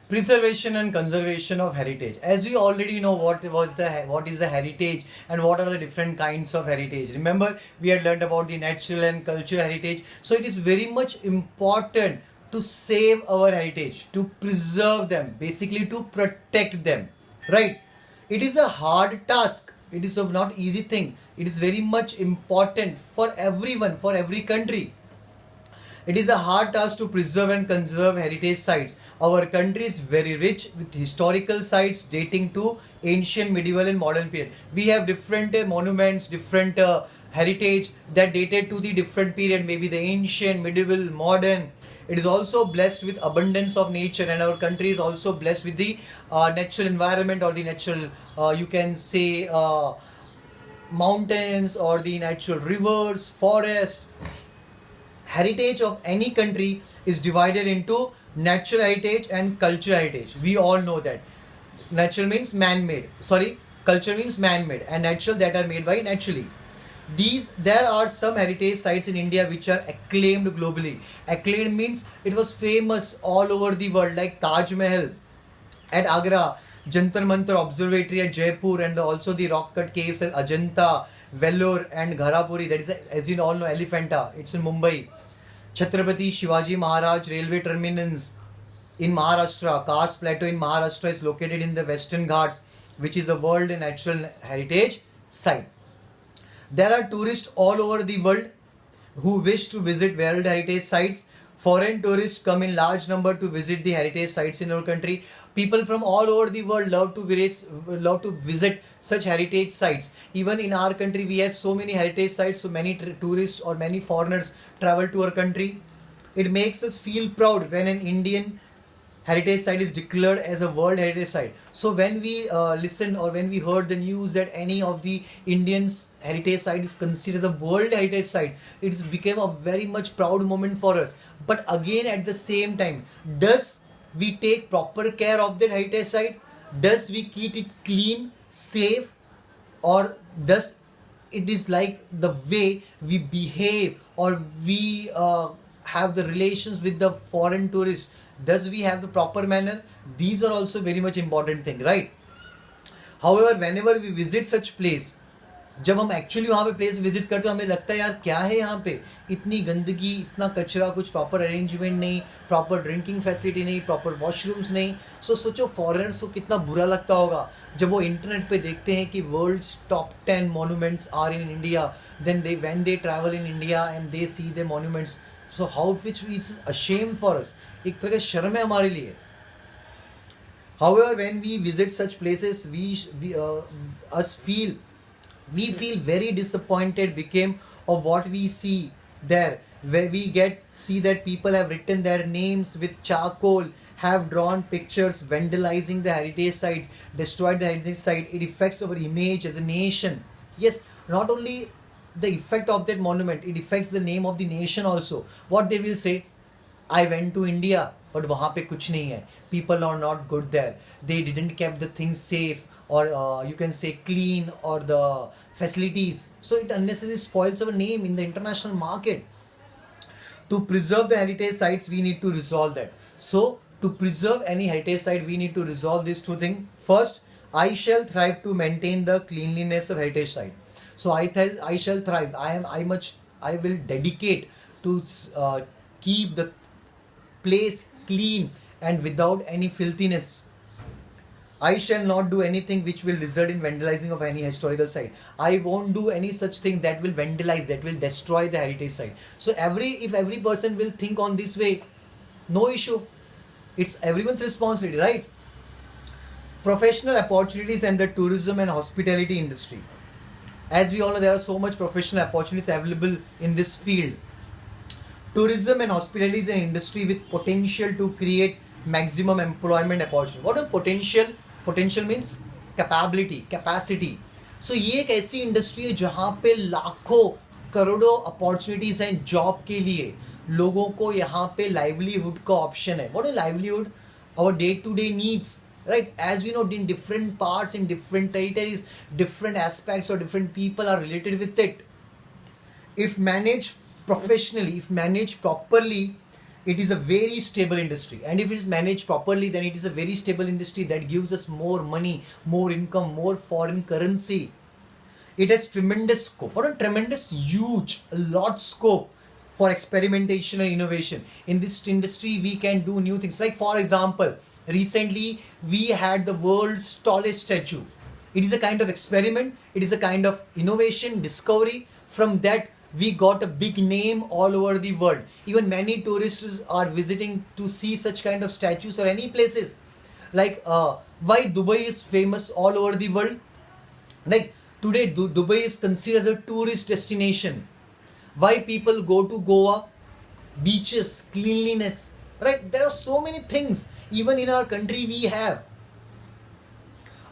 Preservation and conservation of heritage. As we already know what is the heritage and what are the different kinds of heritage. Remember, we had learned about the natural and cultural heritage. So it is very much important to save our heritage, to preserve them, basically to protect them, right? It is a hard task. It is a not easy thing. It is very much important for everyone, for every country. It is a hard task to preserve and conserve heritage sites. Our country is very rich with historical sites dating to ancient, medieval, and modern period. We have different monuments, different heritage that dated to the different period, maybe the ancient, medieval, modern. It is also blessed with abundance of nature, and our country is also blessed with the natural environment or the natural, you can say, mountains or the natural rivers, forest. Heritage of any country is divided into natural heritage and cultural heritage. We all know that. Natural means man-made. Sorry, culture means man-made, and natural that are made by naturally. There are some heritage sites in India which are acclaimed globally. Acclaimed means it was famous all over the world, like Taj Mahal at Agra, Jantar Mantar Observatory at Jaipur, and also the rock cut caves at Ajanta, Vellore, and Gharapuri. That is, as you all know, Elephanta. It's in Mumbai. Chhatrapati Shivaji Maharaj Railway Terminus in Maharashtra. Khas Plateau in Maharashtra is located in the Western Ghats, which is a World Natural Heritage Site. There are tourists all over the world who wish to visit World Heritage Sites. Foreign tourists come in large number to visit the heritage sites in our country. People from all over the world love to visit such heritage sites. Even in our country, we have so many heritage sites, so many tourists or many foreigners travel to our country. It makes us feel proud when an Indian heritage site is declared as a world heritage site. So when we listen or when we heard the news that any of the Indians heritage site is considered a world heritage site, it's became a very much proud moment for us. But again, at the same time, does we take proper care of that heritage site? Does we keep it clean, safe, or does it is like the way we behave or we have the relations with the foreign tourists? Does we have the proper manner? These are also very much important thing, right? However, whenever we visit such place, जब हम actually वहाँ पे place visit करते हैं हमें लगता है यार क्या है यहाँ पे, इतनी गंदगी, इतना कचरा, कुछ प्रॉपर अरेंजमेंट नहीं, प्रॉपर ड्रिंकिंग फैसिलिटी नहीं, प्रॉपर वॉशरूम्स नहीं. सो सोचो फॉरेनर्स को कितना बुरा लगता होगा जब वो इंटरनेट पे देखते हैं कि world's top 10 monuments are in India. Then they when they travel in India and they see the monuments, so how which is a shame for us. एक तरह का शर्म है हमारे लिए. However, when we visit such places, we feel very disappointed became of what we see there, where we see that people have written their names with charcoal, have drawn pictures vandalizing the heritage sites, destroyed the heritage site. It affects our image as a nation. Yes, not only the effect of that monument, it affects the name of the nation also. What they will say, I went to India, but वहाँ पे कुछ नहीं है. People are not good there. They didn't keep the things safe or you can say clean or the facilities. So it unnecessarily spoils our name in the international market. To preserve the heritage sites, we need to resolve that. So to preserve any heritage site, we need to resolve these two things. First, I shall thrive to maintain the cleanliness of heritage site. So I shall thrive. I will dedicate to keep the place clean and without any filthiness. I shall not do anything which will result in vandalizing of any historical site. I won't do any such thing that will vandalize, that will destroy the heritage site. So if every person will think on this way, no issue. It's everyone's responsibility, right? Professional opportunities and the tourism and hospitality industry. As we all know, there are so much professional opportunities available in this field. Tourism and hospitality is an industry with potential to create maximum employment opportunity. What is potential? Potential means capacity. So ये एक ऐसी industry है जहाँ पे लाखों करोड़ों opportunities हैं job के लिए. लोगों को यहाँ पे लाइवलीहुड का ऑप्शन है. What is livelihood? Our day-to-day needs. Right, as we know, in different parts, in different territories, different aspects or different people are related with it. If managed professionally, if managed properly, it is a very stable industry, and if it is managed properly, then it is a very stable industry that gives us more money, more income, more foreign currency. It has tremendous scope, or a tremendous, huge, a lot scope for experimentation and innovation. In this industry, we can do new things. Like, for example, recently we had the world's tallest statue. It is a kind of experiment, it is a kind of innovation, discovery. From that, we got a big name all over the world. Even many tourists are visiting to see such kind of statues or any places. Like, why Dubai is famous all over the world? Like, today, Dubai is considered as a tourist destination. Why people go to Goa? Beaches, cleanliness, right? There are so many things. Even in our country, we have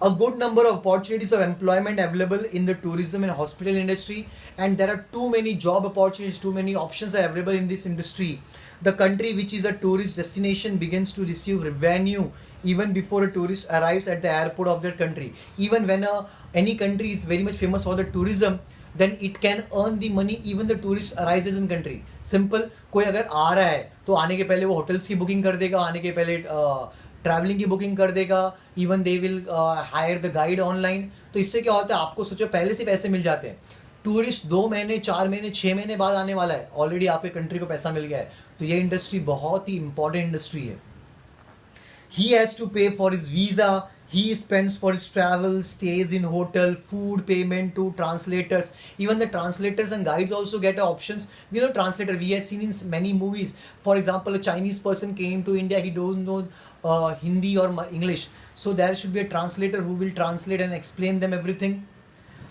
a good number of opportunities of employment available in the tourism and hospital industry, and there are too many job opportunities, too many options are available in this industry. The country which is a tourist destination begins to receive revenue even before a tourist arrives at the airport of their country. Even when any country is very much famous for the tourism, then it can earn the money even the tourist arises in country. Simple, कोई अगर आ रहा है तो आने के पहले वो hotels की बुकिंग कर देगा, आने के पहले ट्रैवलिंग की बुकिंग कर देगा, even they will hire the guide online. तो इससे क्या होता है, आपको सोचो पहले से पैसे मिल जाते हैं. टूरिस्ट 2 महीने 4 महीने 6 महीने बाद आने वाला है, ऑलरेडी आपके कंट्री को पैसा मिल गया है. तो ये इंडस्ट्री बहुत ही इंपॉर्टेंट इंडस्ट्री है. He has to pay for his visa, he spends for his travel, stays in hotel, food, payment to translators. Even the translators and guides also get options. We know translator, we had seen in many movies. For example, a Chinese person came to India, he don't know Hindi or English, so there should be a translator who will translate and explain them everything.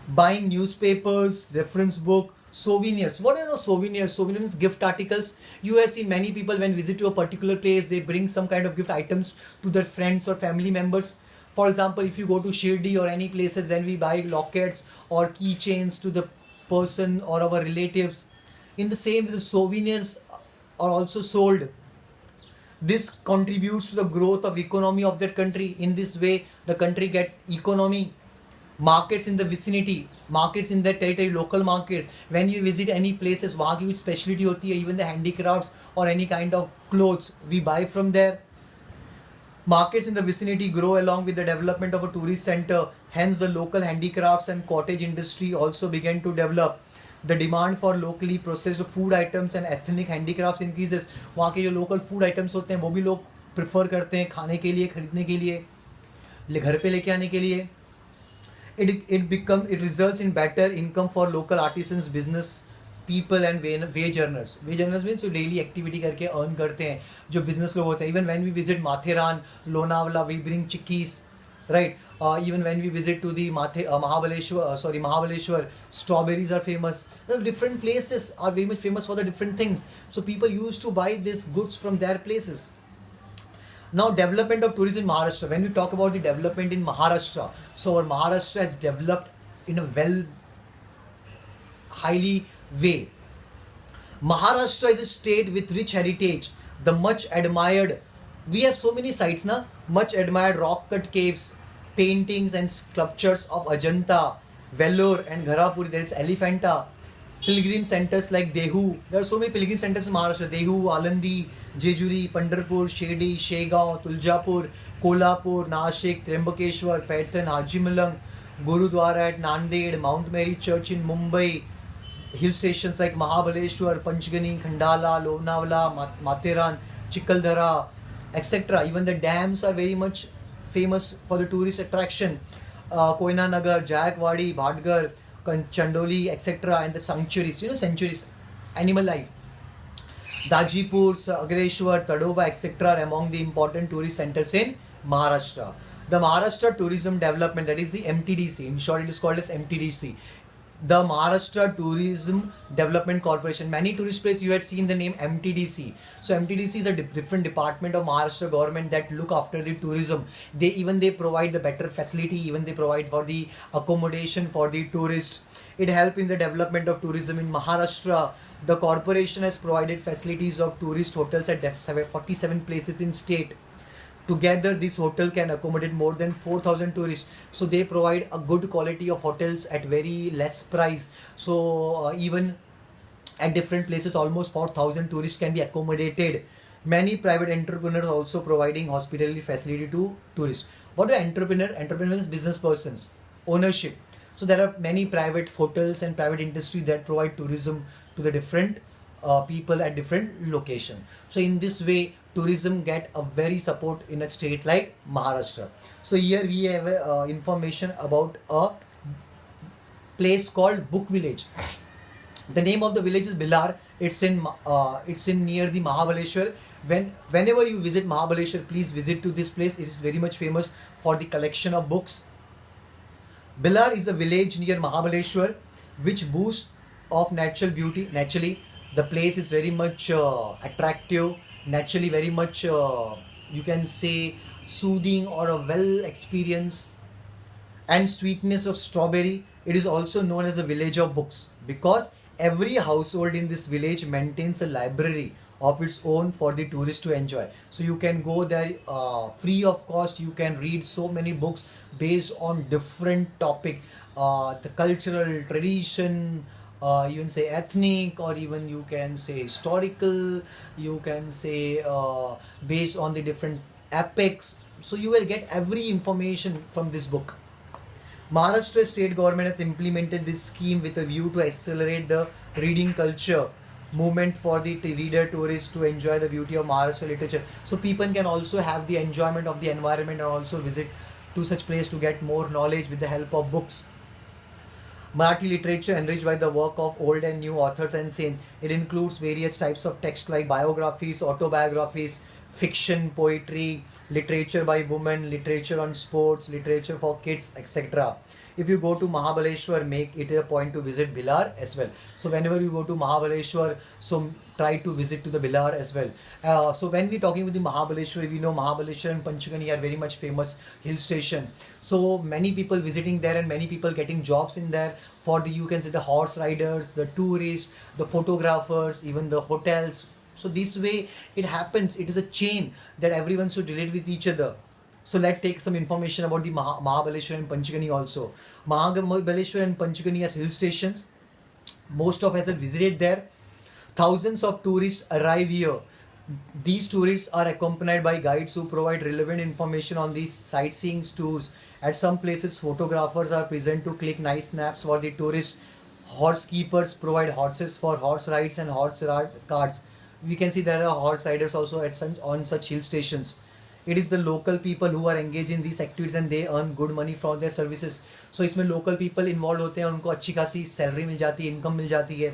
Buying newspapers, reference book, souvenirs. What are souvenirs? Souvenirs is gift articles. You have seen many people when visit to a particular place, they bring some kind of gift items to their friends or family members. For example, if you go to Shirdi or any places, then we buy lockets or keychains to the person or our relatives. In the same way, the souvenirs are also sold. This contributes to the growth of economy of that country. In this way, the country get economy. Markets in the vicinity, markets in that territory, local markets. When you visit any places, वहाँ की कुछ specialty होती है, even the handicrafts or any kind of clothes, we buy from there. Markets in the vicinity grow along with the development of a tourist center. Hence, the local handicrafts and cottage industry also began to develop. The demand for locally processed food items and ethnic handicrafts increases. वहाँ के जो local food items होते हैं वो भी लोग prefer करते हैं खाने के लिए, खरीदने के लिए, घर पे लेके आने के लिए. It results in better income for local artisans, business people and wage earners. Wage earners means जो daily activity करके earn करते हैं, जो business लोग होते हैं. Even when we visit Matheran, Lonavala, we bring chikkis, right? Even when we visit to the Mahabaleshwar, strawberries are famous. The different places are very much famous for the different things. So people used to buy these goods from their places. Now, development of tourism in Maharashtra. When we talk about the development in Maharashtra, so our Maharashtra has developed in a highly way. Maharashtra is a state with rich heritage. The much admired, we have so many sites, na? Much admired rock cut caves, paintings and sculptures of Ajanta, Vellore and Gharapuri. There is Elephanta. Pilgrim centers like Dehu. There are so many pilgrim centers in Maharashtra. Dehu, Alandi, Jejuri, Pandharpur, Shirdi, Shegaon, Tuljapur, Kolhapur, Nashik, Trimbakeshwar, Paithan, Hajimalang, Gurudwara at Nanded, Mount Mary Church in Mumbai, hill stations like Mahabaleshwar, Panchgani, Khandala, Lonavala, Matheran, Chikaldhara, etc. Even the dams are very much famous for the tourist attraction. Koina Nagar, Jayakwadi, Bhatgarh, Chandoli, etc. and the sanctuaries, sanctuaries, animal life. Dajipur, Sagreshwar, Tadoba, etc. are among the important tourist centers in Maharashtra. The Maharashtra Tourism Development, that is the MTDC, in short it is called as MTDC. The Maharashtra Tourism Development Corporation. Many tourist places you had seen the name MTDC. So MTDC is a different department of Maharashtra government that look after the tourism. They provide the better facility, even they provide for the accommodation for the tourists. It helps in the development of tourism in Maharashtra. The corporation has provided facilities of tourist hotels at 47 places in state. Together, this hotel can accommodate more than 4,000 tourists. So they provide a good quality of hotels at very less price. So even at different places, almost 4,000 tourists can be accommodated. Many private entrepreneurs also providing hospitality facility to tourists. What do entrepreneur? Entrepreneurs, business persons, ownership. So there are many private hotels and private industry that provide tourism to the different people at different location. So in this way, tourism get a very support in a state like Maharashtra. So here we have information about a place called Book Village. The name of the village is Bilar. It's in near the Mahabaleshwar. Whenever you visit Mahabaleshwar, please visit to this place. It is very much famous for the collection of books. Bilar is a village near Mahabaleshwar, which boasts of natural beauty. Naturally, the place is very much attractive. Naturally, very much you can say soothing or a well experienced and sweetness of strawberry. It is also known as a village of books because every household in this village maintains a library of its own for the tourists to enjoy. So you can go there free of cost. You can read so many books based on different topic, the cultural tradition, you can say ethnic, or even you can say historical. You can say based on the different epics. So you will get every information from this book. Maharashtra state government has implemented this scheme with a view to accelerate the reading culture movement for the reader tourists to enjoy the beauty of Maharashtra literature. So people can also have the enjoyment of the environment and also visit to such place to get more knowledge with the help of books. Marathi literature enriched by the work of old and new authors and saints. It includes various types of text like biographies, autobiographies, fiction, poetry, literature by women, literature on sports, literature for kids, etc. If you go to Mahabaleshwar, make it a point to visit Bilar as well. So whenever you go to Mahabaleshwar, so try to visit to the Bilar as well. So when we're talking with the Mahabaleshwar, we know Mahabaleshwar and Panchgani are very much famous hill station. So many people visiting there and many people getting jobs in there for the, you can say, the horse riders, the tourists, the photographers, even the hotels. So this way it happens. It is a chain that everyone should relate with each other. So let's take some information about the Mahabaleshwar and Panchgani also. Mahabaleshwar and Panchgani as hill stations. Most of us have visited there. Thousands of tourists arrive here. These tourists are accompanied by guides who provide relevant information on these sightseeing tours. At some places, photographers are present to click nice snaps for the tourists. Horse keepers provide horses for horse rides and horse carts. We can see there are horse riders also on such hill stations. It is the local people who are engaged in these activities and they earn good money from their services. So इसमें local people involved होते हैं, उनको अच्छी खासी salary मिल जाती है, income मिल जाती है.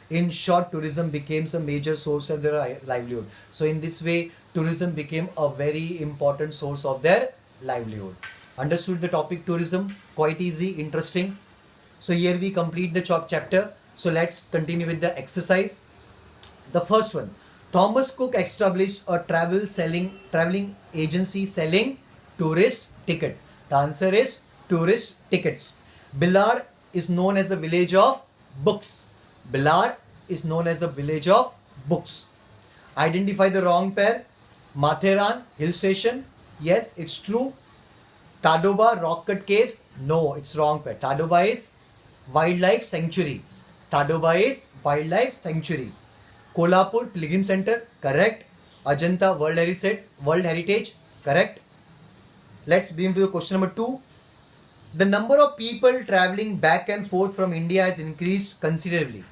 In short, tourism becomes a major source of their livelihood. So in this way, tourism became a very important source of their livelihood. Understood the topic tourism? Quite easy, interesting. So here we complete the chapter. So let's continue with the exercise. The first one, Thomas Cook established a traveling agency selling tourist ticket. The answer is tourist tickets. Bilar is known as the village of books. Bilar is known as the village of books. Identify the wrong pair. Matheran hill station. Yes, it's true. Tadoba rock cut caves. No, it's wrong pair. Tadoba is wildlife sanctuary. Tadoba is wildlife sanctuary. Kolhapur Pilgrim Center, correct. Ajanta World Heritage, correct. Let's begin to the question number 2. The number of people traveling back and forth from India has increased considerably.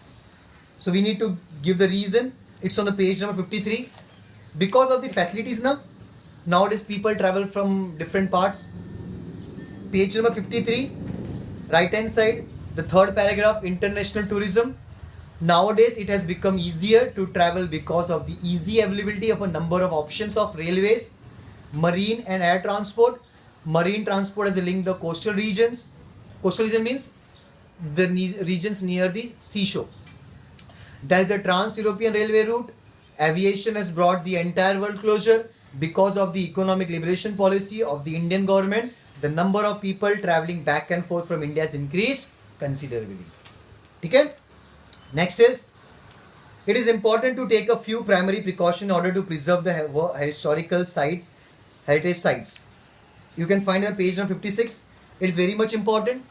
So we need to give the reason. It's on the page number 53. Because of the facilities now, nowadays people travel from different parts. Page number 53, right hand side, the third paragraph, international tourism. Nowadays, it has become easier to travel because of the easy availability of a number of options of railways, marine and air transport. Marine transport has linked the coastal regions. Coastal region means the regions near the seashore. There is a trans-European railway route. Aviation has brought the entire world closure. Because of the economic liberation policy of the Indian government, the number of people traveling back and forth from India has increased considerably. Okay? Next is, it is important to take a few primary precautions in order to preserve the historical sites, heritage sites. You can find on page number 56. It is very much important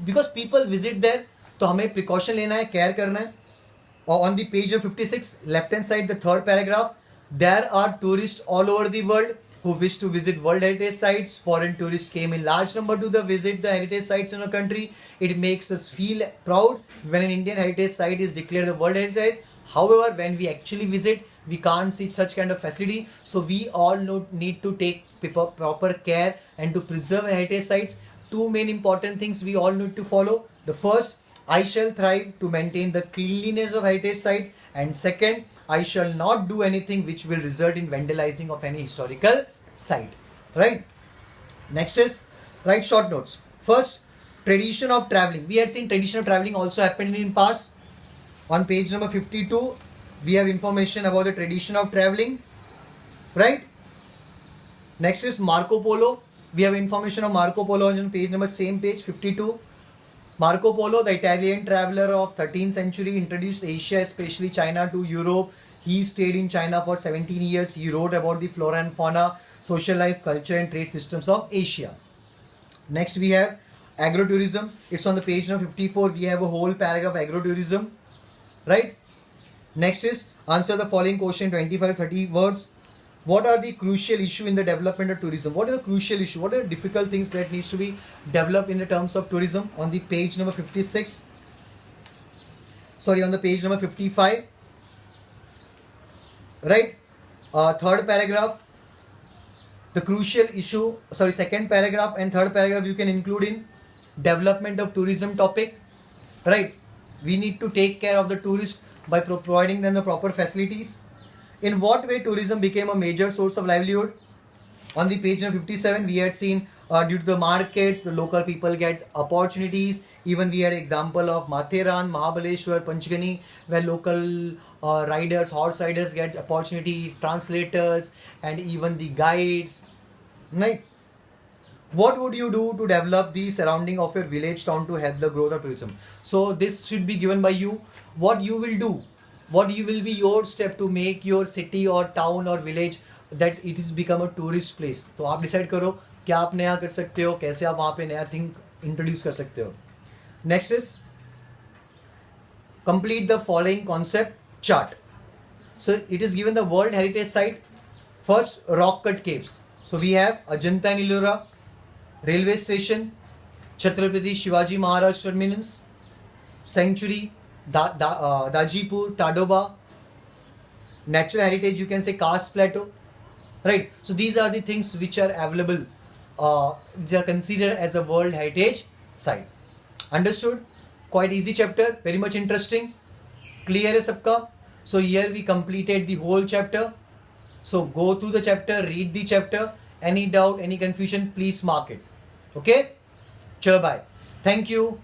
because people visit there. तो हमें precaution लेना है, care करना है. Or on the page of 56, left hand side, the third paragraph, There are tourists all over the world who wish to visit World Heritage Sites. Foreign tourists came in large number to visit the heritage sites in our country. It makes us feel proud when an Indian heritage site is declared the World Heritage. However, when we actually visit, we can't see such kind of facility. So we all need to take proper care and to preserve heritage sites. Two main important things we all need to follow. The first, I shall thrive to maintain the cleanliness of heritage site, and second, I shall not do anything which will result in vandalizing of any historical site. Right? Next is write short notes. First, tradition of traveling. We had seen tradition of traveling also happened in past. On page number 52, we have information about the tradition of traveling. Right? Next is Marco Polo. We have information of Marco Polo on page number same page 52. Marco Polo, the Italian traveler of 13th century, introduced Asia, especially China, to Europe. He stayed in China for 17 years. He wrote about the flora and fauna, social life, culture and trade systems of Asia. Next we have agrotourism. It's on the page number 54. We have a whole paragraph agrotourism. Right? Next is answer the following question, 25-30 words. What are the crucial issue in the development of tourism? What is the crucial issue? What are the difficult things that needs to be developed in the terms of tourism? On the page number 56. Sorry, on the page number 55. Right? Third paragraph. The crucial issue, sorry, second paragraph and third paragraph you can include in development of tourism topic. Right? We need to take care of the tourists by providing them the proper facilities. In what way tourism became a major source of livelihood? On the page number 57, we had seen due to the markets, the local people get opportunities. Even we had example of Matheran, Mahabaleshwar, Panchgani, where local riders, horse riders get opportunity, translators, and even the guides. Right? What would you do to develop the surrounding of your village town to help the growth of tourism? So this should be given by you. What you will do? What you will be your step to make your city or town or village that it is become a tourist place? तो आप decide करो क्या आप नया कर सकते हो, कैसे आप वहाँ पे नया thing introduce कर सकते हो. Next is complete the following concept chart. So it is given the World Heritage Site. First, rock cut caves. So we have Ajanta and Ellora, railway station, Chhatrapati Shivaji Maharaj terminus, sanctuary, Dajipur, Tadoba, natural heritage, you can say Karst Plateau. Right? So these are the things which are available. They are considered as a World Heritage Site. Understood? Quite easy chapter, very much interesting. Clear hai sabka? So here we completed the whole chapter. So go through the chapter, read the chapter. Any doubt, any confusion, please mark it. Okay? Chalo bye. Thank you.